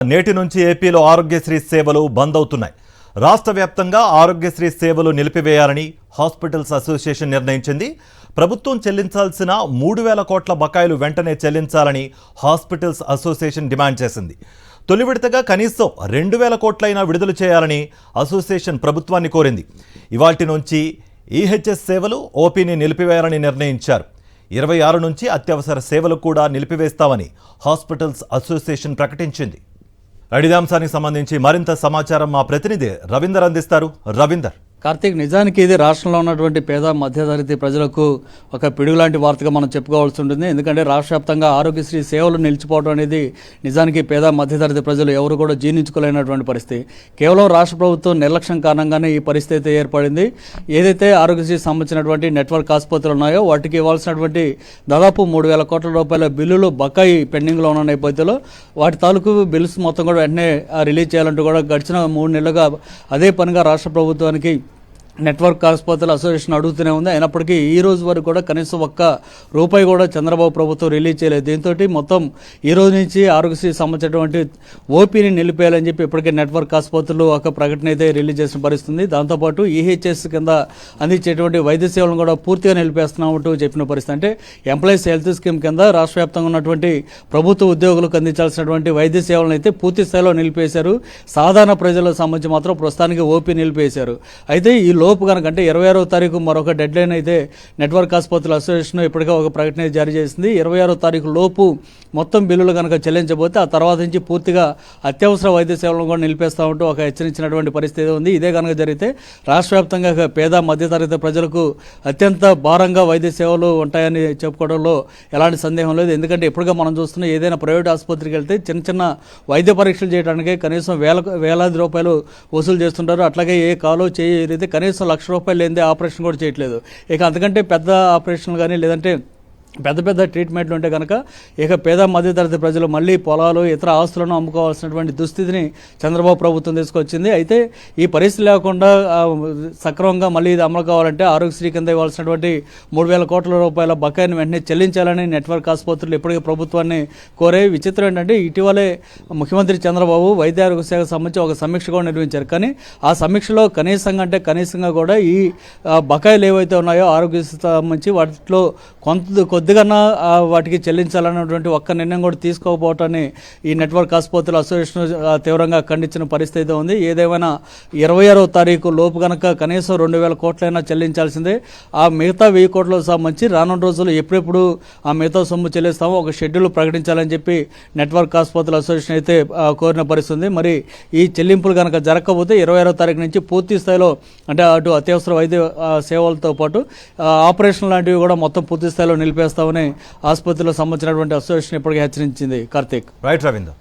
నేటి నుంచి ఏపీలో ఆరోగ్యశ్రీ సేవలు బంద్ అవుతున్నాయి. రాష్ట్ర వ్యాప్తంగా ఆరోగ్యశ్రీ సేవలు నిలిపివేయాలని హాస్పిటల్స్ అసోసియేషన్ నిర్ణయించింది. ప్రభుత్వం చెల్లించాల్సిన 3,000 కోట్ల బకాయిలు వెంటనే చెల్లించాలని హాస్పిటల్స్ అసోసియేషన్ డిమాండ్ చేసింది. తొలి విడతగా కనీసం 2,000 కోట్లైనా విడుదల చేయాలని అసోసియేషన్ ప్రభుత్వాన్ని కోరింది. ఇవాల్టి నుంచి ఈహెచ్ఎస్ సేవలు, ఓపీని నిలిపివేయాలని నిర్ణయించారు. 26 నుంచి అత్యవసర సేవలు కూడా నిలిపివేస్తామని హాస్పిటల్స్ అసోసియేషన్ ప్రకటించింది. ఇదే అంశానికి సంబంధించి మరింత సమాచారం మా ప్రతినిధి రవీందర్ అందిస్తారు. రవీందర్. కార్తీక్, నిజానికి ఇది రాష్ట్రంలో ఉన్నటువంటి పేద మధ్యతరగతి ప్రజలకు ఒక పిడుగులాంటి వార్తగా మనం చెప్పుకోవాల్సి ఉంటుంది. ఎందుకంటే రాష్ట్ర వ్యాప్తంగా ఆరోగ్యశ్రీ సేవలు నిలిచిపోవడం అనేది నిజానికి పేద మధ్యతరగతి ప్రజలు ఎవరు కూడా జీర్ణించుకోలేనటువంటి పరిస్థితి. కేవలం రాష్ట్ర ప్రభుత్వం నిర్లక్ష్యం కారణంగానే ఈ పరిస్థితి ఏర్పడింది. ఏదైతే ఆరోగ్యశ్రీ సంబంధించినటువంటి నెట్వర్క్ ఆసుపత్రులు ఉన్నాయో వాటికి ఇవ్వాల్సినటువంటి దాదాపు 3,000 కోట్ల రూపాయల బిల్లులు బకాయి పెండింగ్లో ఉన్న నేపథ్యంలో వాటి తాలూకు బిల్స్ మొత్తం కూడా వెంటనే రిలీజ్ చేయాలంటూ కూడా గడిచిన 3 నెలలుగా అదే పనిగా రాష్ట్ర ప్రభుత్వానికి నెట్వర్క్ ఆసుపత్రుల అసోసియేషన్ అడుగుతూనే ఉంది. అయినప్పటికీ ఈ రోజు వరకు కూడా కనీసం ఒక్క రూపాయి కూడా చంద్రబాబు ప్రభుత్వం రిలీజ్ చేయలేదు. దీంతో మొత్తం ఈ రోజు నుంచి ఆరోగ్యశ్రీ సంబంధించినటువంటి ఓపీని నిలిపేయాలని చెప్పి ఇప్పటికే నెట్వర్క్ ఆసుపత్రులు ఒక ప్రకటన అయితే రిలీజ్ చేసిన పరిస్థితుంది. దాంతోపాటు ఈహెచ్ఎస్ కింద అందించేటువంటి వైద్య సేవలను కూడా పూర్తిగా నిలిపేస్తున్నామంటూ చెప్పిన పరిస్థితి. అంటే ఎంప్లాయీస్ హెల్త్ స్కీమ్ కింద రాష్ట్ర వ్యాప్తంగా ఉన్నటువంటి ప్రభుత్వ ఉద్యోగులకు అందించాల్సినటువంటి వైద్య సేవలను అయితే పూర్తి స్థాయిలో నిలిపేశారు. సాధారణ ప్రజలకు సంబంధించి మాత్రం ప్రస్తుతానికి ఓపీ నిలిపేశారు. అయితే ఈ లోపు కనుక అంటే 26వ తారీఖు మరొక డెడ్ లైన్ అయితే నెట్వర్క్ ఆసుపత్రుల అసోసియేషన్ ఇప్పటికే ఒక ప్రకటన జారీ చేసింది. 26వ తారీఖు లోపు మొత్తం బిల్లులు కనుక చెల్లించబోతే ఆ తర్వాత నుంచి పూర్తిగా అత్యవసర వైద్య సేవలను కూడా నిలిపేస్తామంటూ ఒక హెచ్చరించినటువంటి పరిస్థితి ఉంది. ఇదే కనుక జరిగితే రాష్ట్ర వ్యాప్తంగా పేద మధ్యతరగతి ప్రజలకు అత్యంత భారంగా వైద్య సేవలు ఉంటాయని చెప్పుకోవడంలో ఎలాంటి సందేహం లేదు. ఎందుకంటే ఇప్పటిగా మనం చూస్తున్న ఏదైనా ప్రైవేట్ ఆసుపత్రికి వెళ్తే చిన్న చిన్న వైద్య పరీక్షలు చేయడానికి కనీసం వేలాది రూపాయలు వసూలు చేస్తుంటారు. అట్లాగే ఏ కాలో చేయరైతే కనీసం ₹1,00,000 లేనిదే ఆపరేషన్ కూడా చేయట్లేదు. ఇక అంతకంటే పెద్ద ఆపరేషన్లు కానీ లేదంటే పెద్ద ట్రీట్మెంట్లు ఉంటే కనుక ఇక పేద మధ్యతరగతి ప్రజలు మళ్ళీ పొలాలు ఇతర ఆస్తులను అమ్ముకోవాల్సినటువంటి దుస్థితిని చంద్రబాబు ప్రభుత్వం తీసుకొచ్చింది. అయితే ఈ పరిస్థితి లేకుండా సక్రమంగా మళ్ళీ ఇది అమలు కావాలంటే ఆరోగ్యశ్రీ కింద ఇవ్వాల్సినటువంటి 3,000 కోట్ల రూపాయల బకాయిని వెంటనే చెల్లించాలని నెట్వర్క్ ఆసుపత్రులు ఇప్పటికే ప్రభుత్వాన్ని కోరే. విచిత్రం ఏంటంటే ఇటీవలే ముఖ్యమంత్రి చంద్రబాబు వైద్య ఆరోగ్య శాఖకు సంబంధించి ఒక సమీక్ష కూడా నిర్వహించారు. కానీ ఆ సమీక్షలో కనీసంగా కూడా ఈ బకాయిలు ఏవైతే ఉన్నాయో ఆరోగ్యశ్రీ సంబంధించి వాటిలో కొద్దిగా వాటికి చెల్లించాలన్నటువంటి ఒక్క నిర్ణయం కూడా తీసుకోకపోవటాన్ని ఈ నెట్వర్క్ ఆసుపత్రుల అసోసియేషన్ తీవ్రంగా ఖండించిన పరిస్థితి ఉంది. ఏదేమైనా 26వ తారీఖు లోపు కనుక కనీసం 2,000 కోట్లైనా చెల్లించాల్సిందే. ఆ మిగతా 1,000 కోట్లకు సంబంధించి రానున్న రోజులు ఎప్పుడెప్పుడు ఆ మిగతా సొమ్ము చెల్లిస్తామో ఒక షెడ్యూల్ ప్రకటించాలని చెప్పి నెట్వర్క్ ఆసుపత్రుల అసోసియేషన్ అయితే కోరిన పరిస్థితి ఉంది. మరి ఈ చెల్లింపులు కనుక జరగకపోతే 26వ తారీఖు నుంచి పూర్తి స్థాయిలో అంటే అటు అత్యవసర వైద్య సేవలతో పాటు ఆపరేషన్ లాంటివి కూడా మొత్తం పూర్తి స్థాయిలో నిలిపేస్తామని ఆసుపత్రిలో సంబంధించినటువంటి అసోసియేషన్ ఇప్పటికే హెచ్చరించింది. కార్తీక్. రైట్ రవీందర్.